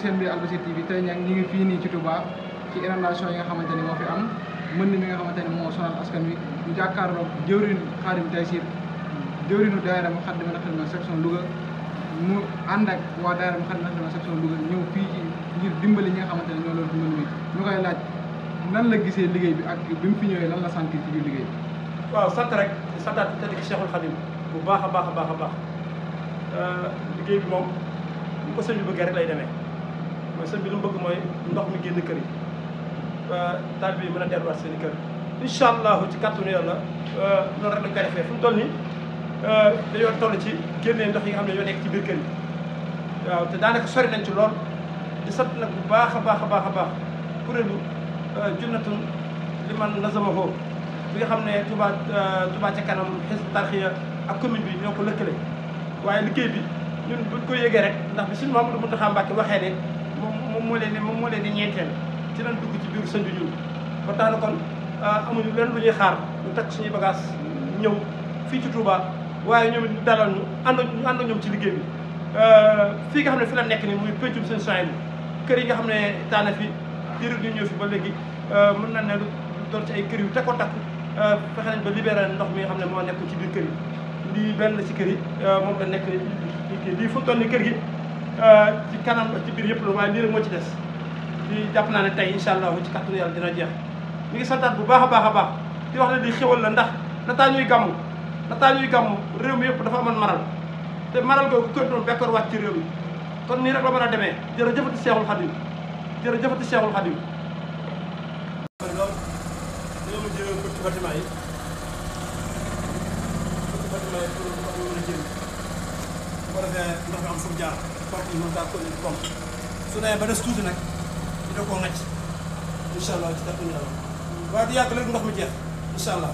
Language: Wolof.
seen biir Alboury TV tey ñag ñi ngi fii nii ci Touba ci inondation yi nga xamante ni moo fi am mën mi nga xamante ni moo sonal askan wi ñu jàkkaarloo jëwriñ Khadim Taysir jëwriñu daayira Moukhaddamatoul Khidma section Louga mu ànd ak waa daayira Moukhaddamatoul Khidma section Louga ñëw fii ci ngir dimbali ñi nga xamante ne ñoo loolu mën mi ñu koy laaj nan la gisee liggéey bi ak bi mu fi ñëwee lan la sentir ci biir liggéey bi. waaw sant rek santaat te di Cheikhul Khadim bu baax a baax a baax a baax liggéey bi moom bu ko sëñ bi bëggee rek lay demee mooy sëñ bi lu mu bëgg mooy ndox mi génn kër yi taal bi mën a delluwaat seen i kër incha allahu ci kàttanu yàlla noonu rek lañ koy defee fu mu toll nii dañoo toll ci génnee ndox yi nga xam ne ñoo nekk ci biir kër yi waaw te daanaka sori nañ ci lool di sant nag bu baax a baax a baax a baax kuréelu junnatun liman nazamaho bi nga xam ne Touba ca kanam Hizbut Tarqiyyah ak commune bi ñoo ko lëkkale waaye liggéey bi ñun buñ ko yëgee rek ndax bi suñu Mamadou Mountakha Mbacké waxee ne moom moo leen di ñeenteel ci lañ dugg ci biir sëñ bi ñun ba tax na kon amuñu leen lu ñuy xaar ñu takk suñuy bagage ñëw fii ci Touba waaye ñoom it ñu dalal ñu ànd ñoom ci liggéey bi fii nga xam ne fi la nekk ni muy pencum seen soin bi kër yi nga xam ne taana fi diiru ñu ñëw fi ba léegi mën na ne lu doon ci ay kër yu takko takku fexe nañ ba libéré ndox mi nga xam ne moo nekk ci biir kër yi lii benn la ci kër yi moom la nekk lii fu mu toll ni kër gi ci kanam ci biir yëpp la waaye lii rek moo ci des lii jàpp naa ne tey incha allah ci kàttanu yàlla dina jeex ñu ngi santaat bu baax a baax a baax di wax ne lii xéwal la ndax nataa ñuy gàmmu réew mi yëpp dafa amoon maral te maral googu kontoon bekkoor wàcc ci réew mi kon nii rek la mën a demee jërëjëfati Cheikhul Khadim jërëjëfati Cheikhul Khadim loolu dañoo mujj bëgg ci bâtiment yi pour ndox mi mën a jëriñ bu ko defee ndox mi am fu mu jaar pompe yi moom daa ko indi pompe su nee ba des tuuti nag ñu da koo ŋàcc incha allah ci kàttanu yàlla waaye du yàgg léegi ndox mi jeex incha allah